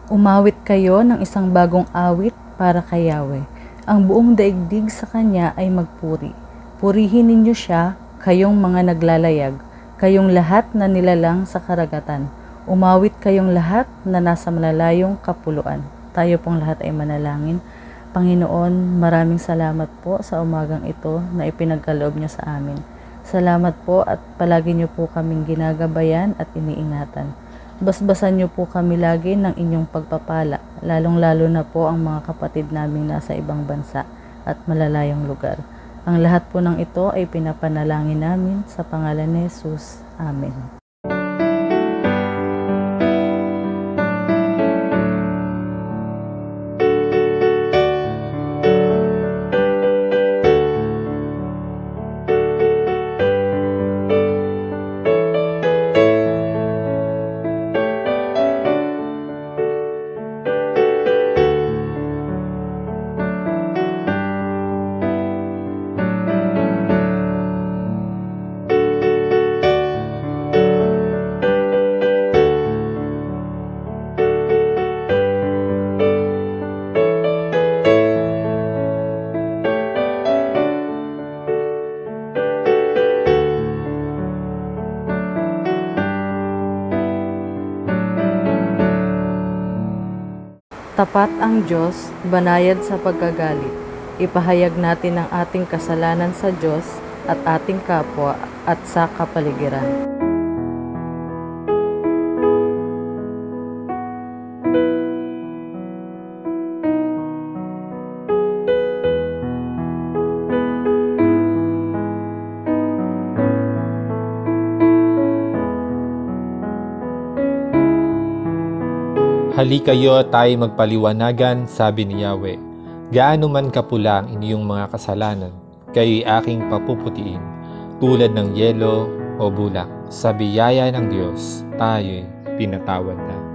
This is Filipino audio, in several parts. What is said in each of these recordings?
Umawit kayo ng isang bagong awit para kay Yahweh. Ang buong daigdig sa Kanya ay magpuri. Purihin ninyo siya, kayong mga naglalayag, kayong lahat na nilalang sa karagatan. Umawit kayong lahat na nasa malalayong kapuluan. Tayo pong lahat ay manalangin. Panginoon, maraming salamat po sa umagang ito na ipinagkaloob niyo sa amin. Salamat po at palagi niyo po kaming ginagabayan at iniingatan. Basbasan niyo po kami lagi ng inyong pagpapala, lalong-lalo na po ang mga kapatid naming nasa ibang bansa at malalayong lugar. Ang lahat po ng ito ay pinapanalangin namin sa pangalan ni Jesus. Amen. Tapat ang Diyos, banayad sa pagkagalit. Ipahayag natin ang ating kasalanan sa Diyos at ating kapwa at sa kapaligiran. Halikayo tayo magpaliwanagan, sabi ni Yahweh. Gaano man kapula ang inyong mga kasalanan, kayo'y aking papuputiin, tulad ng yelo o bulak. Sa biyaya ng Diyos, tayo'y pinatawad na.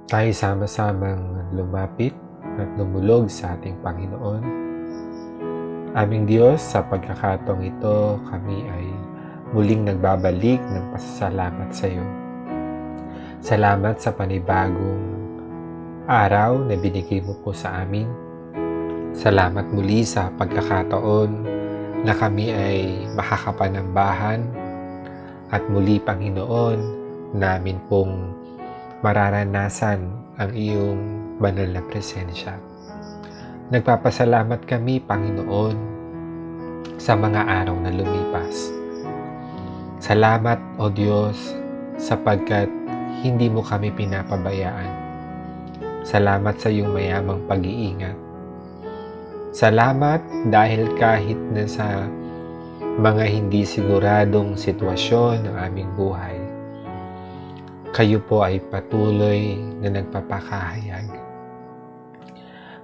Tayo sama-samang lumapit at lumulog sa ating Panginoon. Aming Diyos, sa pagkakataong ito, kami ay muling nagbabalik ng pasasalamat sa iyo. Salamat sa panibagong araw na binigay mo po sa amin. Salamat muli sa pagkakataon na kami ay makakapanambahan at muli, Panginoon, namin pong mararanasan ang iyong banal na presensya. Nagpapasalamat kami, Panginoon, sa mga araw na lumipas. Salamat, O Diyos, sapagkat hindi mo kami pinapabayaan. Salamat sa iyong mayamang pag-iingat. Salamat dahil kahit na sa mga hindi siguradong sitwasyon ng aming buhay, kayo po ay patuloy na nagpapakahayag.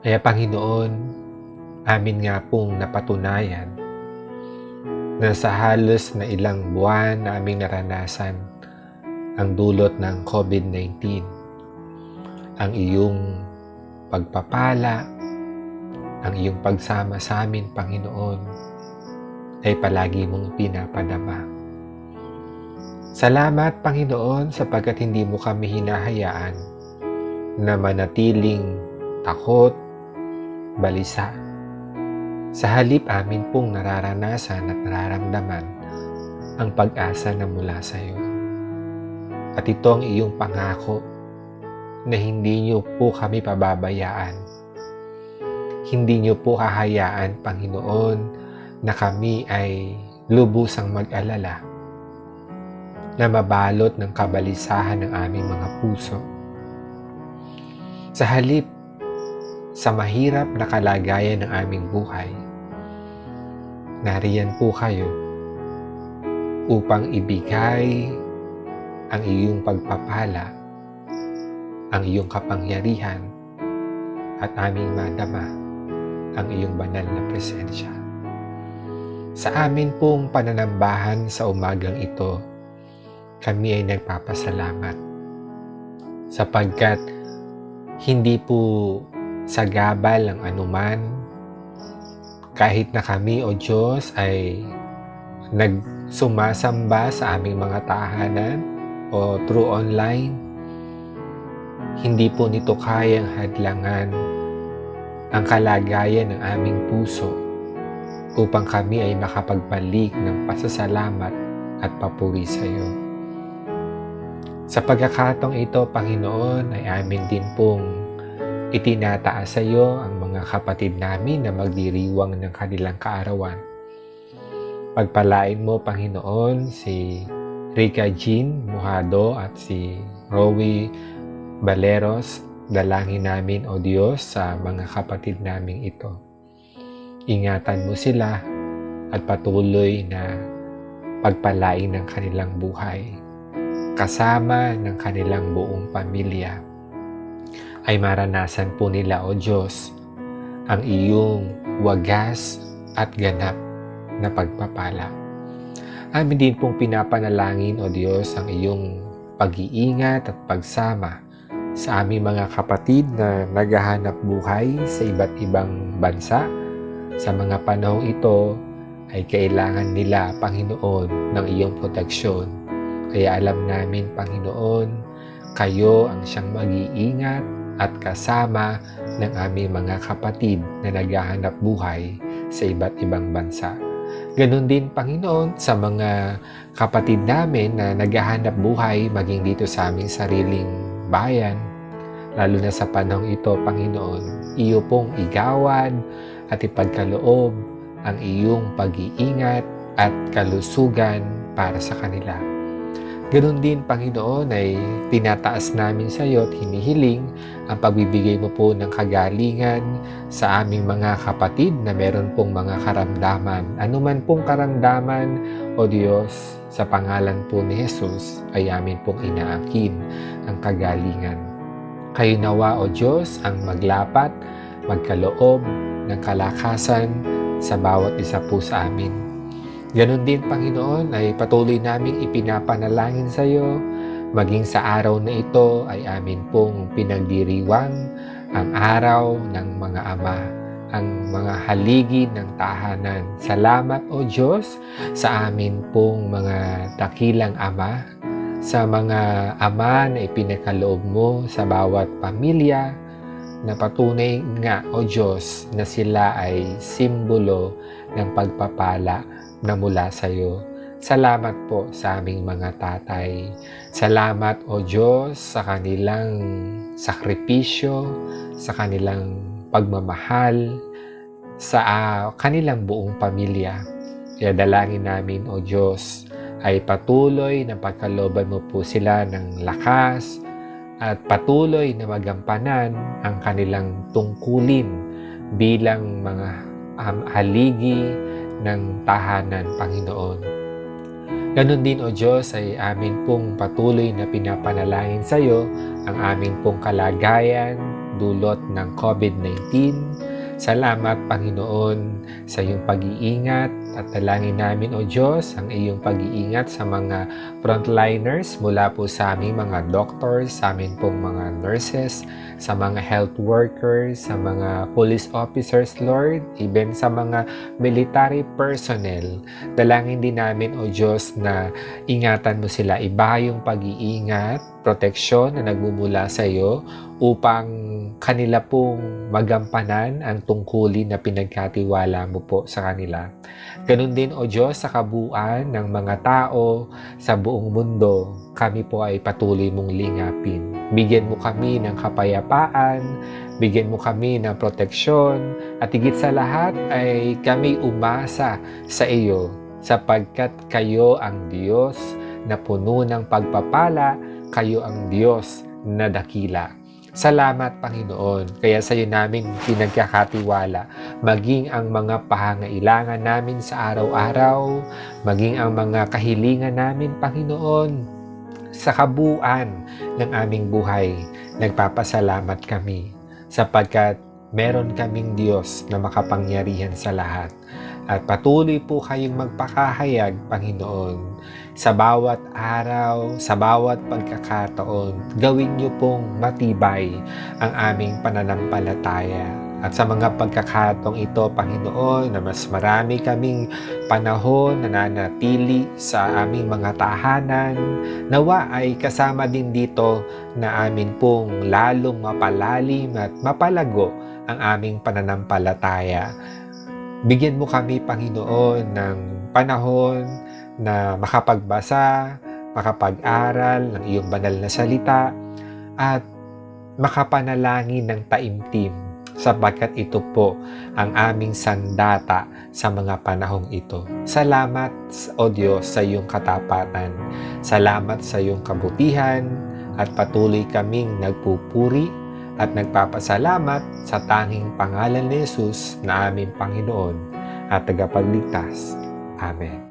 Kaya Panginoon, amin nga pong napatunayan na sa halos na ilang buwan na aming naranasan ang dulot ng COVID-19, ang iyong pagpapala, ang iyong pagsama sa amin, Panginoon, ay palagi mong pinapadama. Salamat, Panginoon, sapagkat hindi mo kami hinahayaan na manatiling takot, balisa. Sa halip amin pong nararanasan at nararamdaman ang pag-asa na mula sa iyo. At ito ang iyong pangako na hindi niyo po kami pababayaan. Hindi niyo po hahayaan, Panginoon, na kami ay lubusang mag-alala, na mabalot ng kabalisahan ng aming mga puso. Sa halip, sa mahirap na kalagayan ng aming buhay, nariyan po kayo upang ibigay ang iyong pagpapala, ang iyong kapangyarihan, at aming madama ang iyong banal na presensya. Sa amin pong pananambahan sa umagang ito, kami ay nagpapasalamat sapagkat hindi po sagabal ang anuman, kahit na kami o Diyos ay nagsumasamba sa aming mga tahanan o through online, hindi po nito kayang hadlangan ang kalagayan ng aming puso upang kami ay makapagbalik ng pasasalamat at papuri sa iyo. Sa pagkakataong ito, Panginoon, ay amin din pong itinataas sa iyo ang mga kapatid namin na magdiriwang ng kanilang kaarawan. Pagpalain mo, Panginoon, si Rica Jean Mujado at si Rowie Baleros. Dalangin namin, O Diyos, sa mga kapatid naming ito. Ingatan mo sila at patuloy na pagpalain ng kanilang buhay. Kasama ng kanilang buong pamilya ay maranasan po nila, O Diyos, ang iyong wagas at ganap na pagpapala. Amin din pong pinapanalangin, O Diyos, ang iyong pag-iingat at pagsama sa aming mga kapatid na naghahanap buhay sa iba't ibang bansa. Sa mga panahong ito ay kailangan nila, Panginoon, ng iyong proteksyon. Kaya alam namin, Panginoon, kayo ang siyang mag-iingat at kasama ng aming mga kapatid na naghahanap buhay sa iba't ibang bansa. Ganon din, Panginoon, sa mga kapatid namin na naghahanap buhay maging dito sa aming sariling bayan. Lalo na sa panahong ito, Panginoon, iyo pong igawad at ipagkaloob ang iyong pag-iingat at kalusugan para sa kanila. Ganon din, Panginoon, ay tinataas namin sa iyo at hinihiling ang pagbibigay mo po ng kagalingan sa aming mga kapatid na meron pong mga karamdaman. Anuman pong karamdaman, O Diyos, sa pangalan po ni Jesus ay amin pong inaangkin ang kagalingan. Kayo nawa, O Diyos, ang maglapat, magkaloob ng kalakasan sa bawat isa po sa amin. Ganon din, Panginoon, ay patuloy naming ipinapanalangin sa iyo. Maging sa araw na ito ay amin pong pinagdiriwang ang araw ng mga ama, ang mga haligi ng tahanan. Salamat, O Diyos, sa amin pong mga dakilang ama, sa mga ama na ipinakaloob mo sa bawat pamilya, na patunay nga, O Diyos, na sila ay simbolo ng pagpapala na mula sa iyo. Salamat po sa aming mga tatay. Salamat, O Diyos, sa kanilang sakripisyo, sa kanilang pagmamahal, sa kanilang buong pamilya. Kaya dalangin namin, O Diyos, ay patuloy na pagkalooban mo po sila ng lakas at patuloy na magampanan ang kanilang tungkulin bilang mga haligi ng tahanan, Panginoon. Ganon din, O Diyos, ay amin pong patuloy na pinapanalangin sa iyo ang amin pong kalagayan dulot ng COVID-19. Salamat, Panginoon, sa iyong pag-iingat at dalangin namin, O Diyos, ang iyong pag-iingat sa mga frontliners mula po sa aming mga doctors, sa amin pong mga nurses, sa mga health workers, sa mga police officers, Lord, even sa mga military personnel. Dalangin din namin, O Diyos, na ingatan mo sila. Iba yung pag-iingat, proteksyon na nagmumula sa iyo upang kanila pong magampanan ang tungkulin na pinagkatiwala mo po sa kanila. Ganun din, O Diyos, sa kabuuan ng mga tao sa buong mundo, kami po ay patuloy mong lingapin. Bigyan mo kami ng kapayapaan, bigyan mo kami ng proteksyon, at higit sa lahat ay kami umasa sa iyo sapagkat kayo ang Diyos na puno ng pagpapala, kayo ang Diyos na dakila. Salamat, Panginoon. Kaya sa iyo namin pinagkakatiwala, maging ang mga pangangailangan namin sa araw-araw, maging ang mga kahilingan namin, Panginoon, sa kabuuan ng aming buhay. Nagpapasalamat kami sapagkat meron kaming Diyos na makapangyarihan sa lahat. At patuloy po kayong magpakahayag, Panginoon, sa bawat araw, sa bawat pagkakataon. Gawin niyo pong matibay ang aming pananampalataya. At sa mga pagkakataong ito, Panginoon, na mas marami kaming panahon na nanatili sa aming mga tahanan, nawa ay kasama din dito na amin pong lalong mapalalim at mapalago ang aming pananampalataya. Bigyan mo kami, Panginoon, ng panahon na makapagbasa, makapag-aral ng iyong banal na salita, at makapanalangin ng taimtim, sapagkat ito po ang aming sandata sa mga panahong ito. Salamat, O Diyos, sa iyong katapatan. Salamat sa iyong kabutihan, at patuloy kaming nagpupuri at nagpapasalamat sa tanging pangalan ni Jesus na aming Panginoon at tagapagligtas. Amen.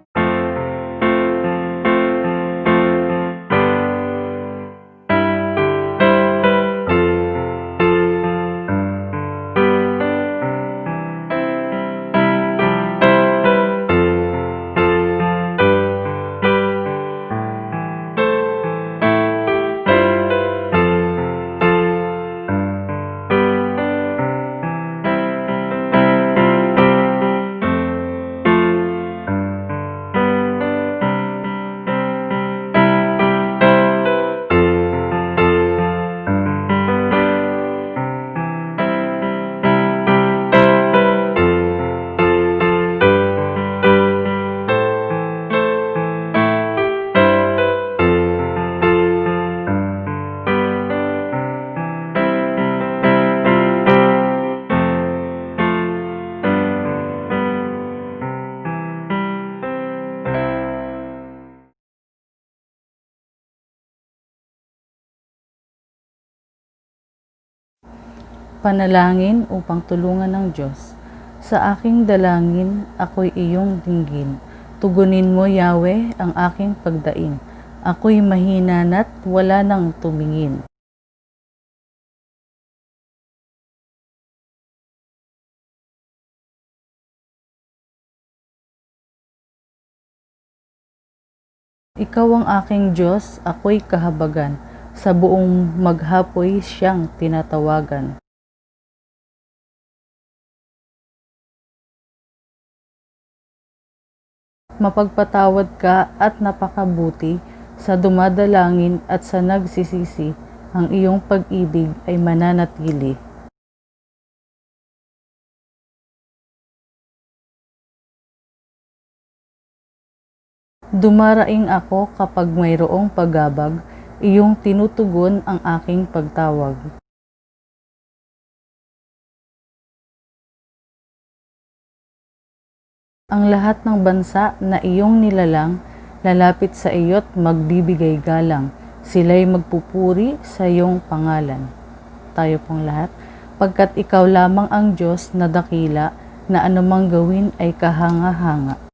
Panalangin upang tulungan ng Diyos. Sa aking dalangin, ako'y iyong dinggin. Tugunin mo, Yahweh, ang aking pagdaing. Ako'y mahina na't wala nang tumingin. Ikaw ang aking Diyos, ako'y kahabagan. Sa buong maghapoy siyang tinatawagan. Mapagpatawad ka at napakabuti, sa dumadalangin at sa nagsisisi, ang iyong pag-ibig ay mananatili. Dumaraing ako kapag mayroong paggabag, iyong tinutugon ang aking pagtawag. Ang lahat ng bansa na iyong nilalang, lalapit sa iyo't magbibigay galang. Sila'y magpupuri sa iyong pangalan. Tayo pong lahat, pagkat ikaw lamang ang Diyos na dakila, na anumang gawin ay kahanga-hanga.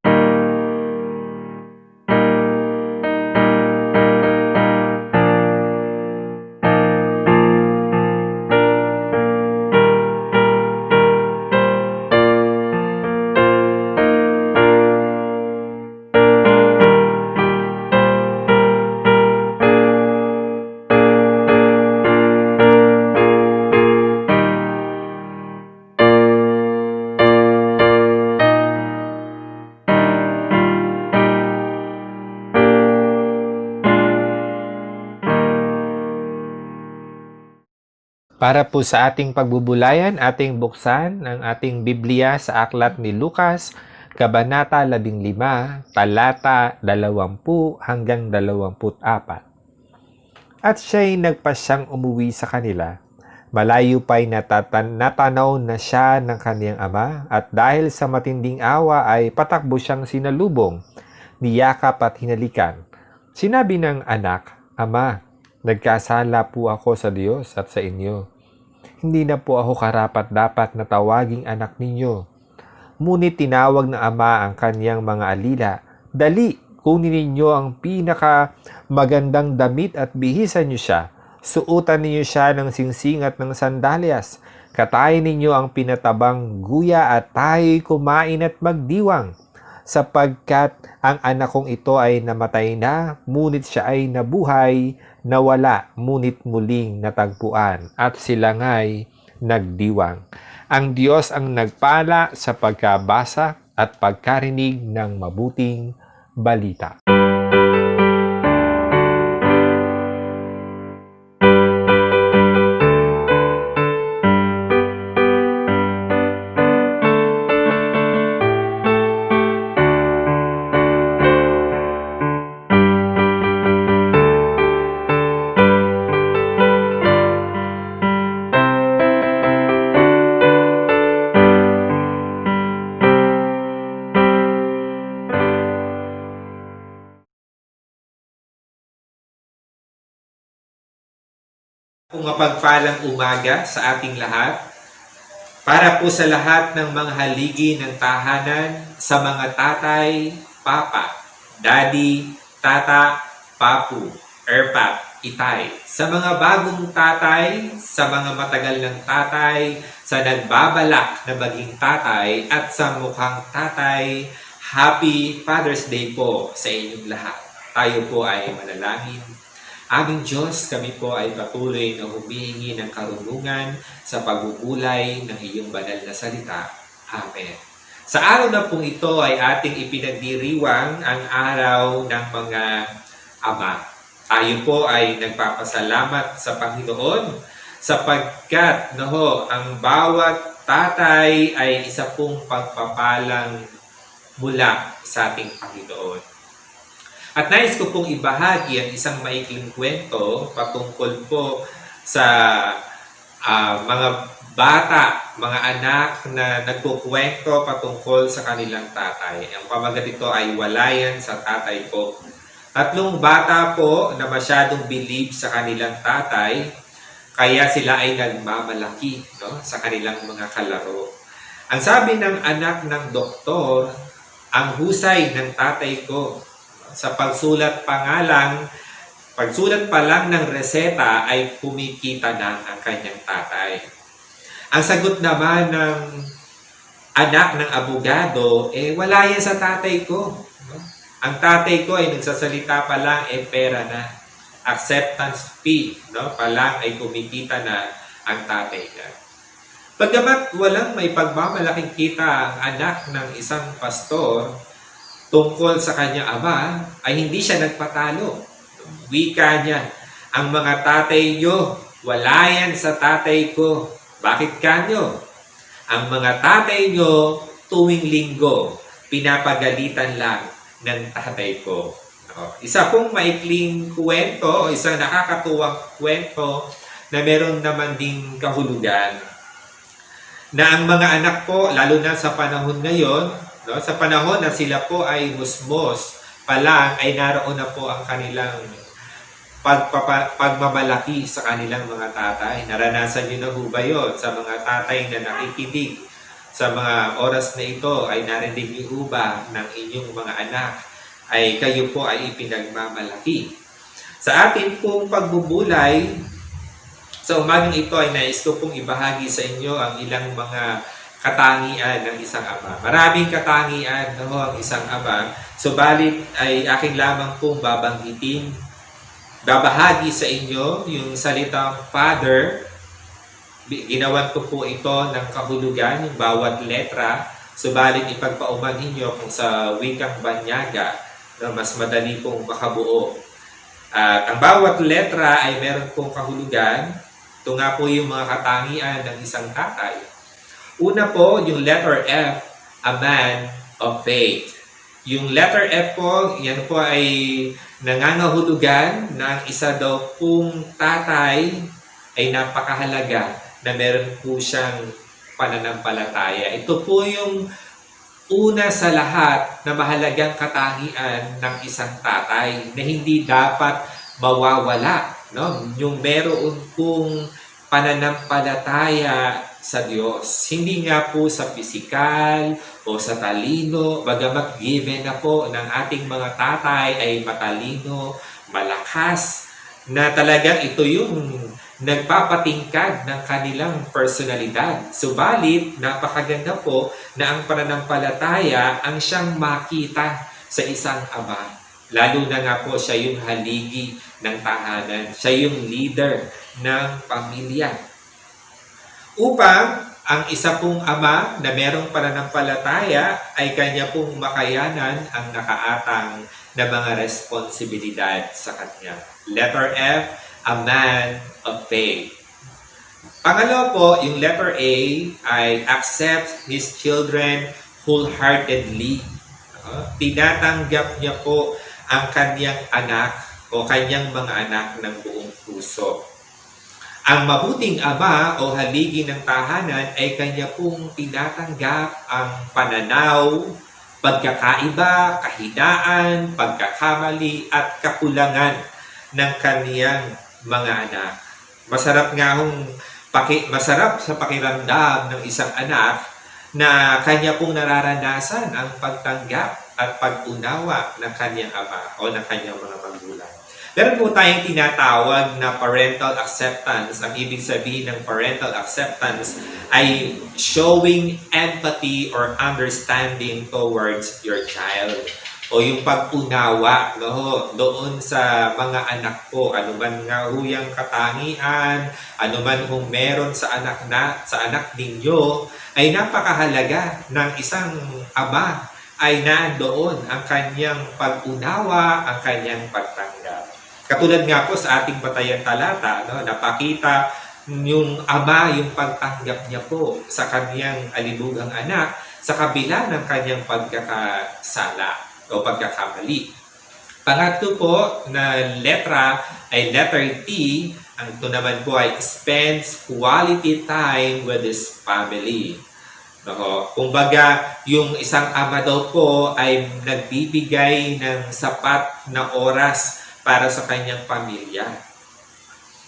Para po sa ating pagbubulayan, ating buksan ang ating Biblia sa aklat ni Lucas, Kabanata 15, talata 20 hanggang 24. At siya'y nagpasyang umuwi sa kanila. Malayo pa'y natanaw na siya ng kaniyang ama, at dahil sa matinding awa ay patakbo siyang sinalubong, niyakap at hinalikan. Sinabi ng anak, "Ama, nagkasala po ako sa Diyos at sa inyo. Hindi na po ako karapat-dapat na tawaging anak ninyo." Ngunit tinawag ng ama ang kanyang mga alila, "Dali, kunin ninyo ang magandang damit at bihisan niyo siya. Suotan ninyo siya ng singsing at ng sandalyas. Katayin ninyo ang pinatabang guya at tayo'y kumain at magdiwang. Sapagkat ang anak kong ito ay namatay na, ngunit siya ay nabuhay, nawala, ngunit muling natagpuan, at sila nga'y nagdiwang." Ang Diyos ang nagpala sa pagkabasa at pagkarinig ng mabuting balita. Mapagpalang umaga sa ating lahat. Para po sa lahat ng mga haligi ng tahanan, sa mga tatay, papa, daddy, tata, papu, erpat, itay. Sa mga bagong tatay, sa mga matagal ng tatay, sa nagbabalak na maging tatay, at sa mukhang tatay, Happy Father's Day po sa inyong lahat. Tayo po ay manalangin. Aming Diyos, kami po ay patuloy na humihingi ng karunungan sa pagbubulay ng iyong banal na salita. Amen. Sa araw na pong ito ay ating ipinagdiriwang ang araw ng mga ama. Tayo po ay nagpapasalamat sa Panginoon sapagkat ang bawat tatay ay isa pong pagpapalang mula sa ating Panginoon. At nais ko pong ibahagi ang isang maikling kwento patungkol po sa mga bata, mga anak na nagkukwento patungkol sa kanilang tatay. Ang pamagat ito ay Walayan sa Tatay Ko. 3 bata po na masyadong believe sa kanilang tatay, kaya sila ay nagmamalaki sa kanilang mga kalaro. Ang sabi ng anak ng doktor, ang husay ng tatay ko. Sa pagsulat pa lang ng reseta ay kumikita na ang kanyang tatay. Ang sagot naman ng anak ng abogado, wala yan sa tatay ko. Ang tatay ko ay nagsasalita pa lang, pera na. Acceptance fee, pa lang ay kumikita na ang tatay niya. Bagamat walang may pagmamalaking kita ang anak ng isang pastor, tungkol sa kanyang ama, ay hindi siya nagpatalo. Wika niya, ang mga tatay nyo, wala yan sa tatay ko. Bakit kanyo? Ang mga tatay nyo, tuwing linggo, pinapagalitan lang ng tatay ko. Isa pong maikling kwento, isang nakakatuwang kwento na meron naman ding kahulugan. Na ang mga anak po, lalo na sa panahon ngayon, sa panahon na sila po ay musmos pa lang ay naroon na po ang kanilang pagmamalaki sa kanilang mga tatay. Naranasan niyo na ho ba yun sa mga tatay na nakikinig? Sa mga oras na ito ay narinig niyo ho ba ng inyong mga anak ay kayo po ay ipinagmamalaki? Sa atin pong pagbubulay, sa umagang ito ay nais ko pong ibahagi sa inyo ang ilang mga katangian ng isang ama. Maraming katangian ang isang ama, subalit ay aking lamang pong babahagi sa inyo yung salitang Father. Ginawan ko po ito ng kahulugan, yung bawat letra, subalit ipagpauman ninyo kung sa wikang Banyaga na mas madali pong makabuo. At ang bawat letra ay meron pong kahulugan. Ito nga po yung mga katangian ng isang tatay. Una po, yung letter F, a man of faith. Yung letter F po, yan po ay nangangahulugan na ang isa daw pong tatay ay napakahalaga na meron po siyang pananampalataya. Ito po yung una sa lahat na mahalagang katangian ng isang tatay na hindi dapat mawawala. No? Yung meron pong pananampalataya sa Diyos. Hindi nga po sa pisikal o sa talino, bagamat given na po ng ating mga tatay ay matalino, malakas, na talagang ito yung nagpapatingkad ng kanilang personalidad. Subalit, napakaganda po na ang pananampalataya ang siyang makita sa isang ama. Lalo na nga po siya yung haligi ng tahanan. Siya yung leader ng pamilya. Upang ang isa pong ama na merong pananampalataya ay kanya pong makayanan ang nakaatang na mga responsibilidad sa kanya. Letter F, a man of faith. Pangalawa po, yung letter A ay accept his children wholeheartedly. Tinatanggap niya po ang kanyang anak o kanyang mga anak ng buong puso. Ang mabuting ama o haligi ng tahanan ay kanya pong tinatanggap ang pananaw, pagkakaiba, kahinaan, pagkakamali at kakulangan ng kaniyang mga anak. Masarap sa pakiramdam ng isang anak na kanya pong nararanasan ang pagtanggap at pag-unawa ng kanyang ama o ng kanyang mga magulang. Meron po tayong tinatawag na parental acceptance. Ang ibig sabihin ng parental acceptance ay showing empathy or understanding towards your child. O yung pag-unawa doon sa mga anak ko. Ano man nga huyang katangian, ano man kung meron sa anak ninyo, ay napakahalaga ng isang ama ay nandoon ang kanyang pag-unawa, ang kanyang pagtanggap. Katulad nga po sa ating batayang talata, napakita yung ama yung pagtanggap niya po sa kanyang alibugang anak sa kabila ng kanyang pagkakasala o pagkakamali. Pangatlo po na letra ay letter T. Ang ito naman po ay spends quality time with his family. Kumbaga, yung isang ama daw po ay nagbibigay ng sapat na oras para sa kanyang pamilya.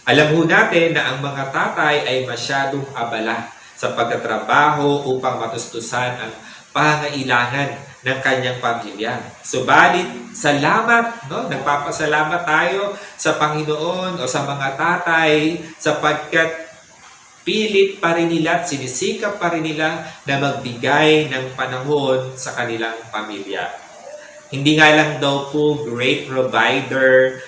Alam ho natin na ang mga tatay ay masyadong abala sa pagtatrabaho upang matustusan ang pangailangan ng kanyang pamilya. Subalit, salamat, nagpapasalamat tayo sa Panginoon o sa mga tatay sapagkat pilit pa rin nila at sinisikap pa rin nila na magbigay ng panahon sa kanilang pamilya. Hindi nga lang daw po great provider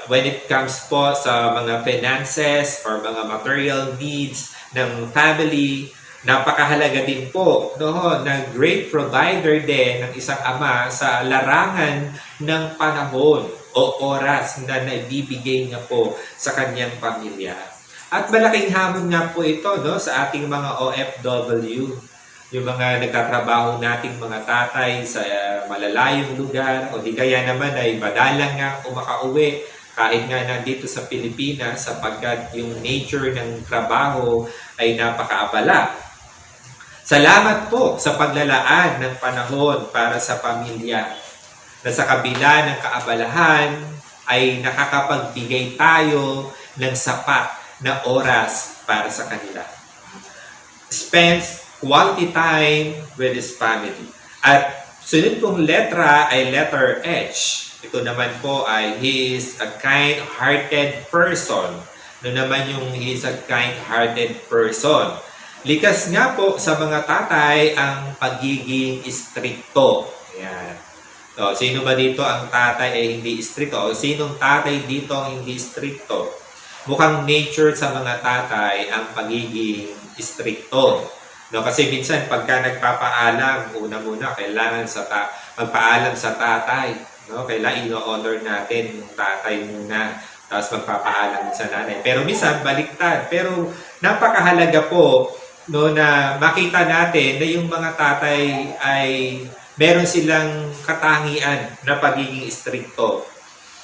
when it comes po sa mga finances or mga material needs ng family. Napakahalaga din po na great provider din ng isang ama sa larangan ng panahon o oras na naibibigay niya po sa kanyang pamilya. At malaking hamon nga po ito sa ating mga OFW. Yung mga nagtatrabaho nating mga tatay sa malalayong lugar o di kaya naman ay madalang nga makauwi kahit nga nandito sa Pilipinas sapagkat yung nature ng trabaho ay napakaabala. Salamat po sa paglalaan ng panahon para sa pamilya. na sa kabila ng kaabalahan ay nakakapagbigay tayo ng sapat na oras para sa kanila. Spends quality time with his family. At sunod pong letra ay letter H. Ito naman po ay he is a kind-hearted person. Ano naman yung he is a kind-hearted person? Likas nga po sa mga tatay ang pagiging istrikto. Ayan. So, sino ba dito ang tatay ay hindi istrikto? O sinong tatay dito ang hindi istrikto? Mukhang nature sa mga tatay ang pagiging istrikto. No, kasi minsan pagka nagpapaalam, una-muna kailangan magpaalam sa tatay. No? Kailangan ino-honor natin yung tatay muna. Tapos magpapaalam sa nanay. Pero minsan baliktad. Pero napakahalaga po, no, na makita natin na yung mga tatay ay meron silang katangian na pagiging istrikto.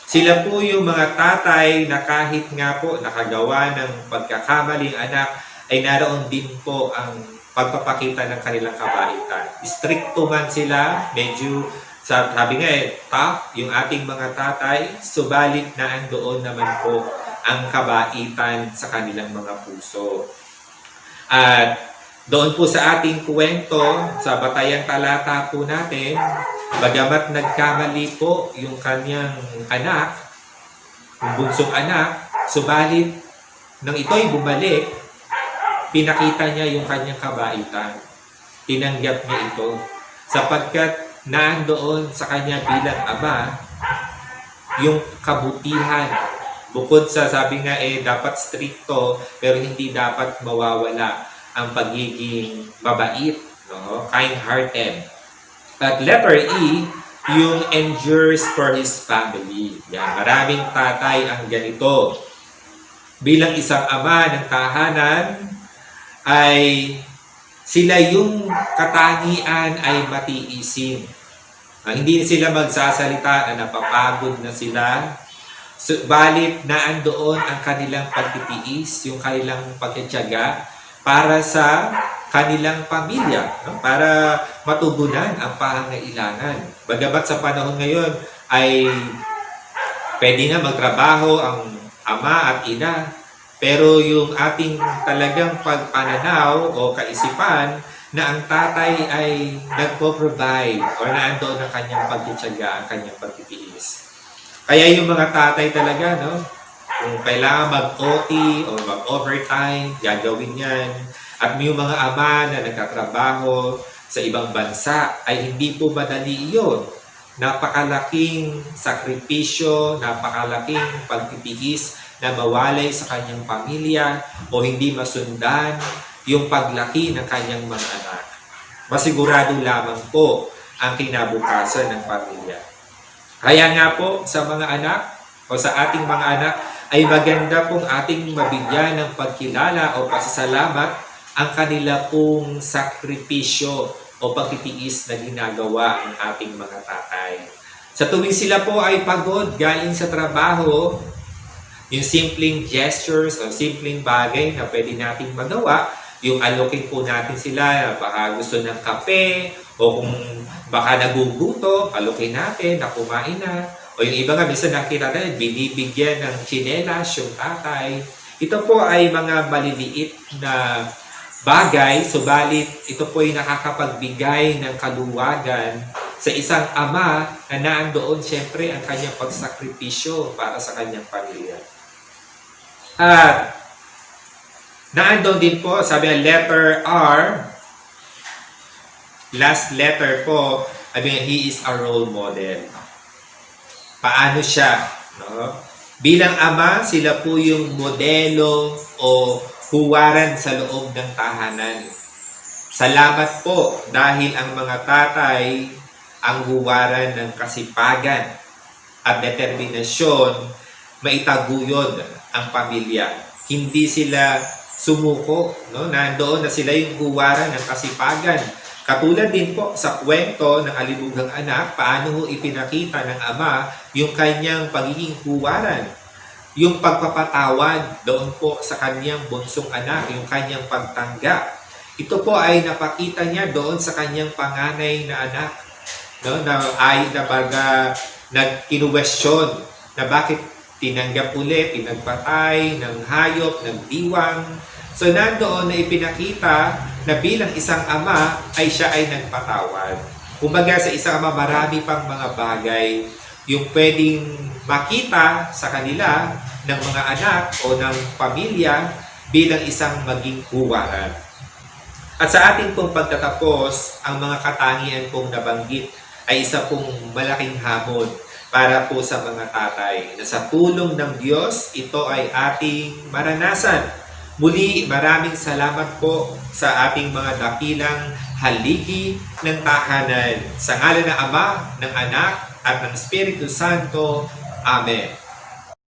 Sila po yung mga tatay na kahit nga po nakagawa ng pagkakamaling anak, ay naroon din po ang pagpapakita ng kanilang kabaitan. Istrikto man sila, medyo, sabi nga tough yung ating mga tatay, subalit na andoon naman po ang kabaitan sa kanilang mga puso. At doon po sa ating kwento, sa batayang talata po natin, bagamat nagkamali po yung kanyang anak, yung bunsong anak, subalit nang ito'y bumalik, pinakita niya yung kanyang kabaitan. Tinanggap niya ito. Sapagkat nandoon sa kanya bilang ama, yung kabutihan. Bukod sa sabi nga dapat stricto, pero hindi dapat mawawala ang pagiging mabait, no? Kind-hearted. At letter E, yung endures for his family. Yan, maraming tatay ang ganito. Bilang isang ama ng tahanan, ay sila yung katangian ay matiisin. Hindi sila magsasalita na napapagod na sila. Balit naandoon ang kanilang pagtitiis, yung kanilang pagtitiyaga para sa kanilang pamilya, no? Para matugunan ang pangangailangan. Bagamat sa panahon ngayon ay pwede na magtrabaho ang ama at ina, pero yung ating talagang pagpananaw o kaisipan na ang tatay ay nagpo-provide or naandoon ang kanyang pagtitiyaga, ang kanyang pagtitiis. Kaya yung mga tatay talaga, no? Kung kailangan mag-OT o mag-overtime, gagawin yan. At may mga ama na nagtatrabaho sa ibang bansa ay hindi po madali iyon. Napakalaking sakripisyo, napakalaking pagtitiis na mawalay sa kanyang pamilya o hindi masundan yung paglaki ng kanyang mga anak. Masigurado lamang po ang kinabukasan ng pamilya. Kaya nga po sa mga anak o sa ating mga anak ay maganda pong ating mabigyan ng pagkilala o pasasalamat ang kanila pong sakripisyo o pagtitiis na ginagawa ng ating mga tatay. Sa tuwing sila po ay pagod galing sa trabaho, yung simpleng gestures o simpleng bagay na pwede nating magawa, yung allocate po natin sila, baka gusto ng kape, o kung baka naguguto, allocate natin na kumain na. O yung iba nga, minsan nakita natin, binibigyan ng tsinelas yung tatay. Ito po ay mga maliliit na bagay, subalit ito po ay nakakapagbigay ng kaluwagan sa isang ama na naandoon siyempre ang kanyang pagsakripisyo para sa kanyang pamilya. At naandoon din po, sabi ng letter R, last letter po, sabi nga, he is a role model. Paano siya? No? Bilang ama, sila po yung modelo o huwaran sa loob ng tahanan. Salamat po dahil ang mga tatay ang huwaran ng kasipagan at determinasyon maitaguyod ang pamilya. Hindi sila sumuko, no? Nandoon na sila yung huwaran ng kasipagan. Katulad din po sa kwento ng Alibughang Anak, paano ipinakita ng ama yung kanyang pagiging huwaran. Yung pagpapatawad doon po sa kanyang bunsong anak, yung kanyang pagtanggap. Ito po ay napakita niya doon sa kanyang panganay na anak. no, na ay na baga nag-inwestiyon na bakit tinanggap uli, pinagpatay ng hayop, ng diwang. So nandoon na ipinakita na bilang isang ama ay siya ay nagpatawad. Kumbaga sa isang ama marami pang mga bagay yung pwedeng makita sa kanila ng mga anak o ng pamilya bilang isang maging huwaran. At sa ating pong pagtatapos, ang mga katangian pong nabanggit ay isa pong malaking hamon para po sa mga tatay na sa tulong ng Diyos, ito ay ating maranasan. Muli, maraming salamat po sa ating mga dakilang haligi ng tahanan. Sa ngalan ng Ama, ng Anak, at ng Espiritu Santo. Amen.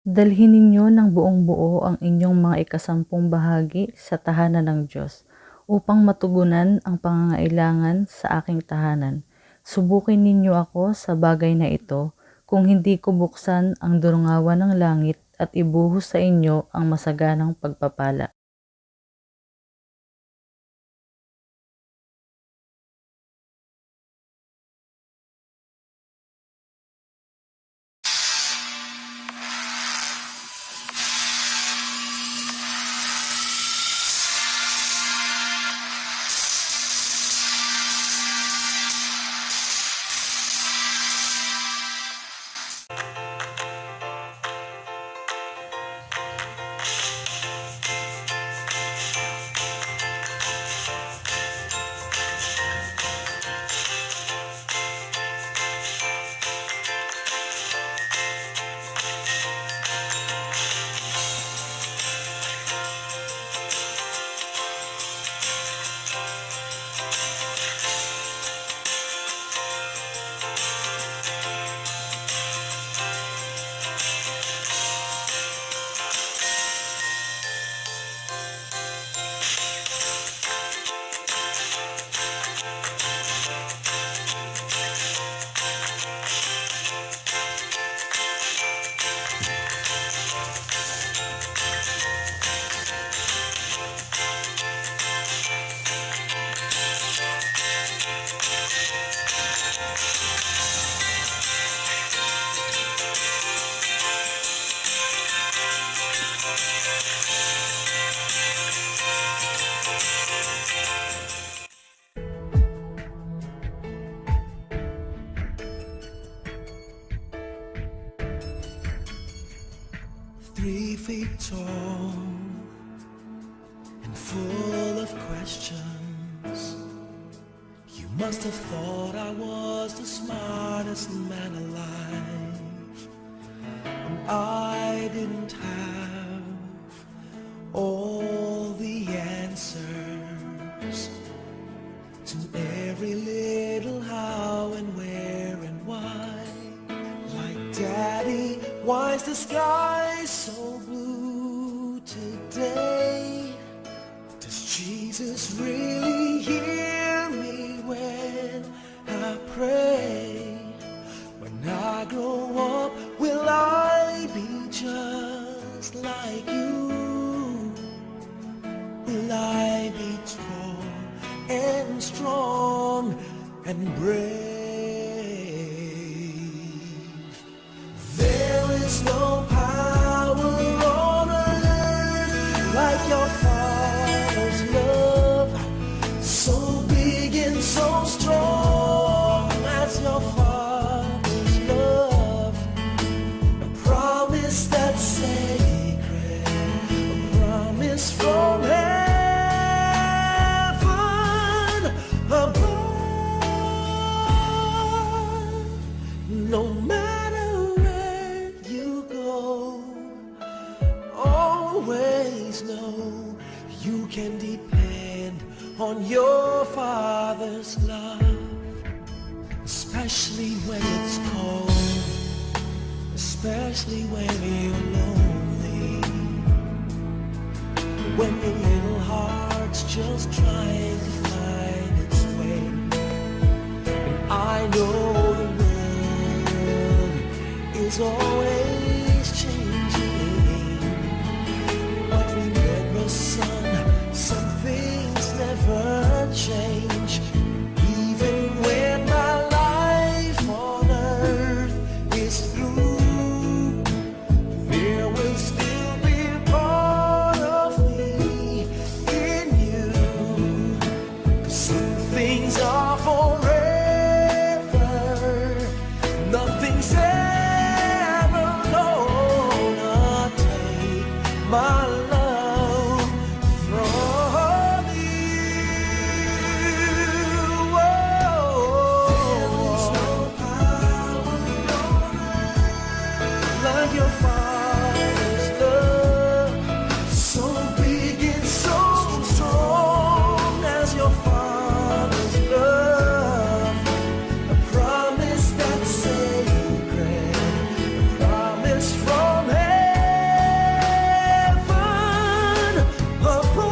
Dalhin ninyo ng buong buo ang inyong mga ikasampung bahagi sa tahanan ng Diyos upang matugunan ang pangangailangan sa aking tahanan. Subukin ninyo ako sa bagay na ito kung hindi ko buksan ang durungawan ng langit at ibuhos sa inyo ang masaganang pagpapala. Three feet tall and full of questions. You must have thought I was the smartest man alive. And I didn't have all the answers to every little how and where and why. Like Daddy, why is the sky so blue today? Does Jesus really hear me when I pray? When I grow up, will I be just like you? Will I be tall and strong and brave? There is no power on earth like your Father's love, so big and so strong as your Father's love. A promise that's sacred, a promise from heaven above. No matter where you go, always know you can depend on your Father's love, especially when it's cold, especially when you're lonely, when your little heart's just trying to find its way. And I know the world is always changing, but remember, son, some things never change. Even when my life nothing's ever gonna take my love from you. There's no power like your Father's love, so big and so strong as your Father's love. A promise that's sacred, a promise from heaven above.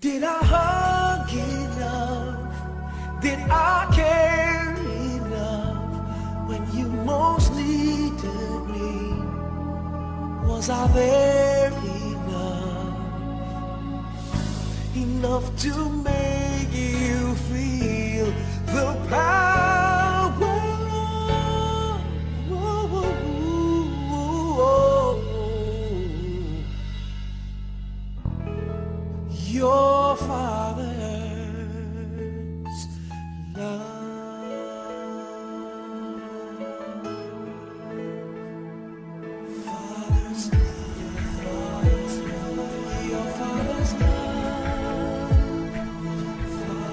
Did I hug enough? Did I care enough when you most needed me? Was I there enough? Enough to make you feel the power of your Father's love. Father's love, your Father's love, Father's love,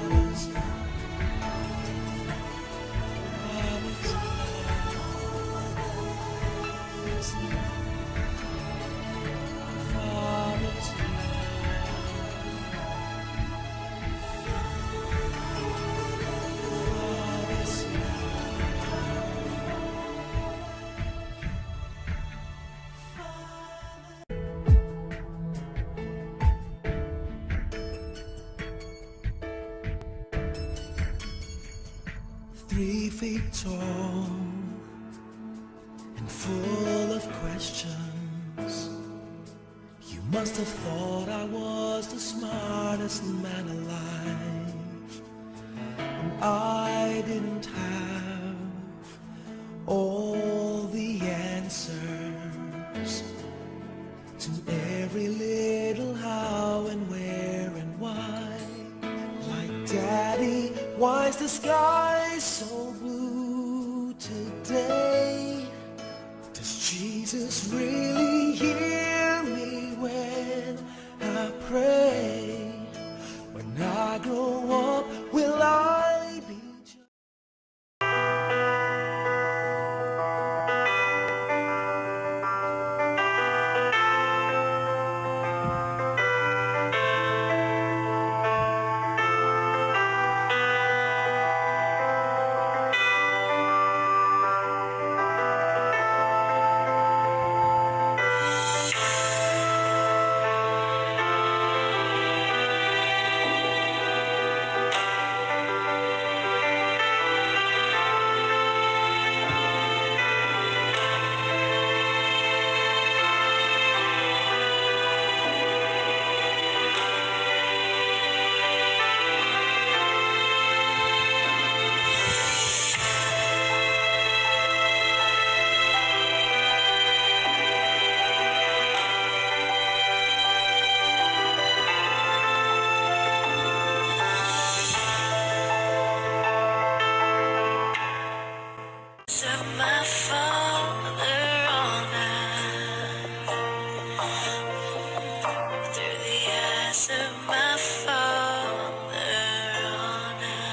Father's love, Father's love. 3 feet tall and full of questions. You must have thought I was the smartest man alive, and I didn't have all the answers to every little how and where and why. Like Daddy, why's the sky so blue today? Does Jesus really hear me when I pray? When I grow up, will I be just of my Father on high, through the eyes of my Father on high.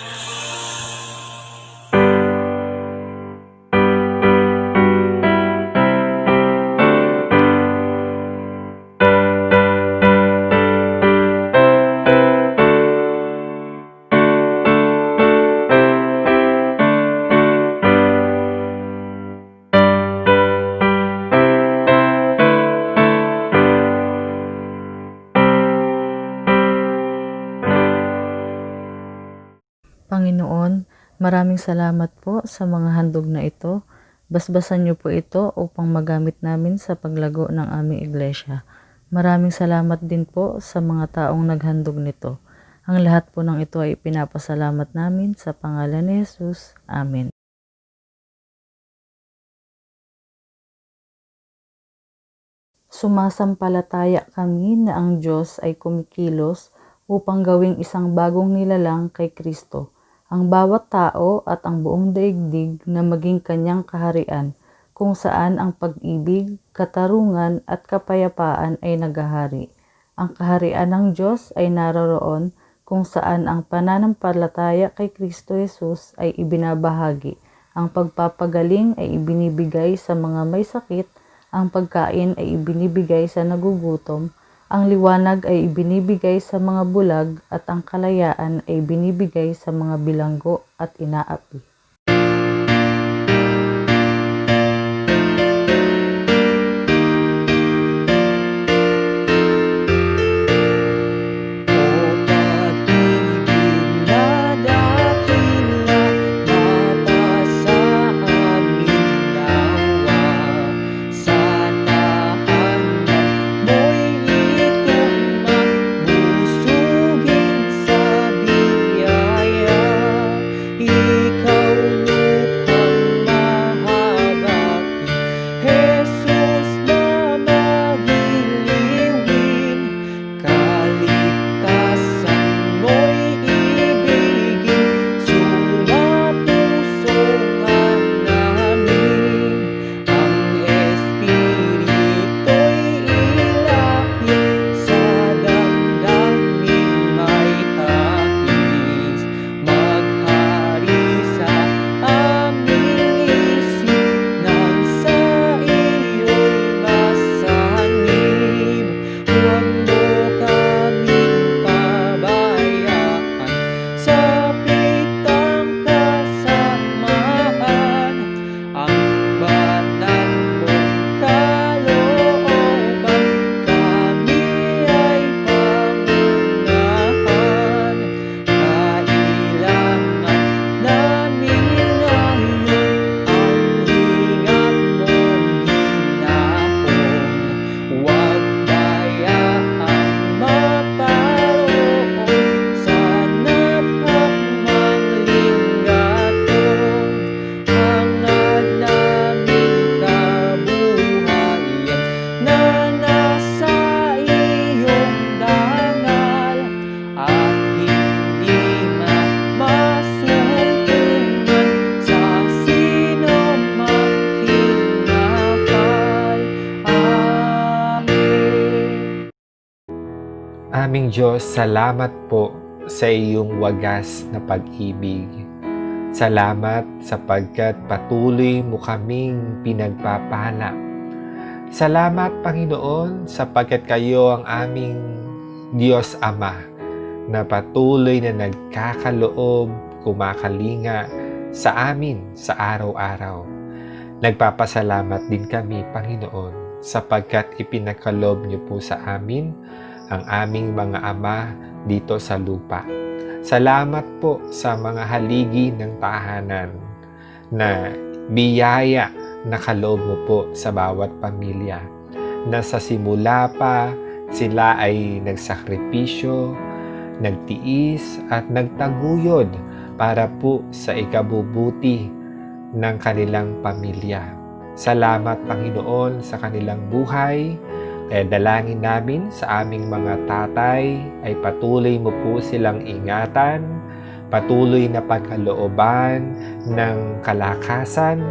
Panginoon, maraming salamat po sa mga handog na ito. Basbasan niyo po ito upang magamit namin sa paglago ng aming iglesia. Maraming salamat din po sa mga taong naghandog nito. Ang lahat po ng ito ay pinapasalamat namin sa pangalan ni Jesus. Amen. Sumasampalataya kami na ang Diyos ay kumikilos upang gawing isang bagong nilalang kay Kristo, ang bawat tao at ang buong daigdig na maging kanyang kaharian, kung saan ang pag-ibig, katarungan at kapayapaan ay naghahari. Ang kaharian ng Diyos ay naroroon kung saan ang pananampalataya kay Kristo Jesus ay ibinabahagi. Ang pagpapagaling ay ibinibigay sa mga may sakit, ang pagkain ay ibinibigay sa nagugutom, ang liwanag ay ibinibigay sa mga bulag at ang kalayaan ay ibinibigay sa mga bilanggo at inaapi. O pag-ibig na dakila, mapasa aming nawa. Sa tahanan mo'y itong magbusugin sa biyaya. Ikaw lukhang mahabagin, Jesus na magiliwin. Kaligtasan mo'y ibigin, suma-pusong namin. Ang Espirito'y ilapit sa damdaming may hapis. Maghari sa aming isip nang sa iyo'y masanib. Huwag mo kaming pabayaan sa pitang kasamahan. Ang banal mong kalooban kami ay pangunahan. Kailangan namin ngayon ang lingap mong hinahon. Huwag bayaang maparoon sa napakmang linggatong. Hangad naming kabuhayan na nasa iyong dangal, at hindi masuntungan sa sinumang kinakal. Amen. Aming Diyos, salamat po sa iyong wagas na pag-ibig. Salamat sapagkat patuloy mo kaming pinagpapala. Salamat, Panginoon, sapagkat kayo ang aming Diyos Ama na patuloy na nagkakaloob, kumakalinga sa amin sa araw-araw. Nagpapasalamat din kami, Panginoon, sapagkat ipinakalob niyo po sa amin ang aming mga ama dito sa lupa. Salamat po sa mga haligi ng tahanan na biyaya na kaloob mo po sa bawat pamilya, na sa simula pa sila ay nagsakripisyo, nagtiis at nagtaguyod para po sa ikabubuti ng kanilang pamilya. Salamat, Panginoon, sa kanilang buhay. Kaya dalangin namin sa aming mga tatay ay patuloy mo po silang ingatan, patuloy na pagkalooban ng kalakasan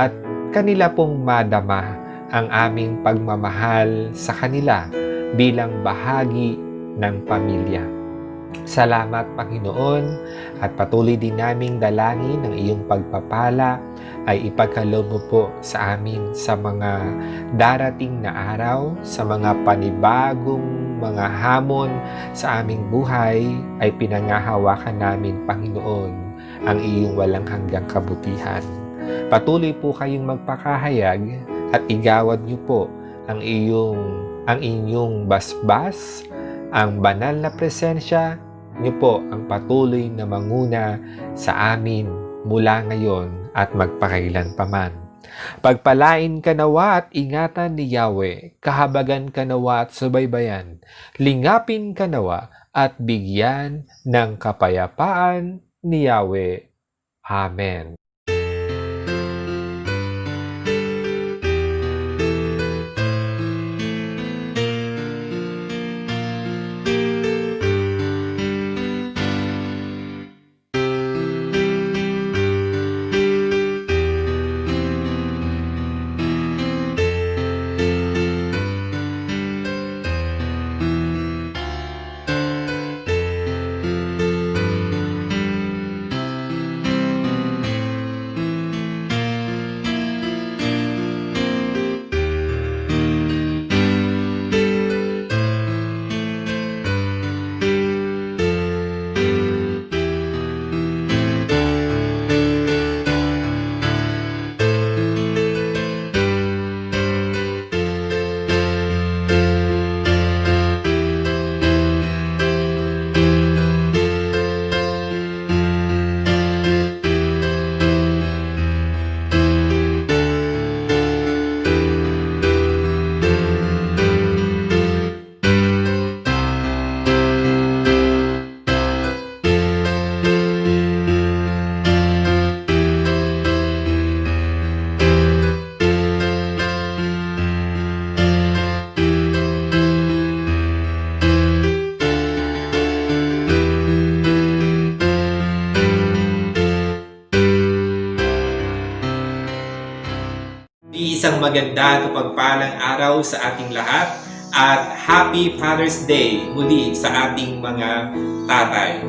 at kanila pong madama ang aming pagmamahal sa kanila bilang bahagi ng pamilya. Salamat, Panginoon, at patuloy din naming dalangin ng iyong pagpapala ay ipagkaloob mo po sa amin sa mga darating na araw, sa mga panibagong mga hamon sa aming buhay ay pinangahawakan namin, Panginoon, ang iyong walang hanggang kabutihan. Patuloy po kayong magpakahayag at igawad niyo po ang inyong basbas, ang banal na presensya niyo po ang patuloy na manguna sa amin mula ngayon at magpakailan paman. Pagpalain ka nawa at ingatan ni Yahweh, kahabagan ka nawa at subaybayan, lingapin ka nawa at bigyan ng kapayapaan ni Yahweh. Amen. Isang maganda at pagpalang araw sa ating lahat at Happy Father's Day muli sa ating mga tatay.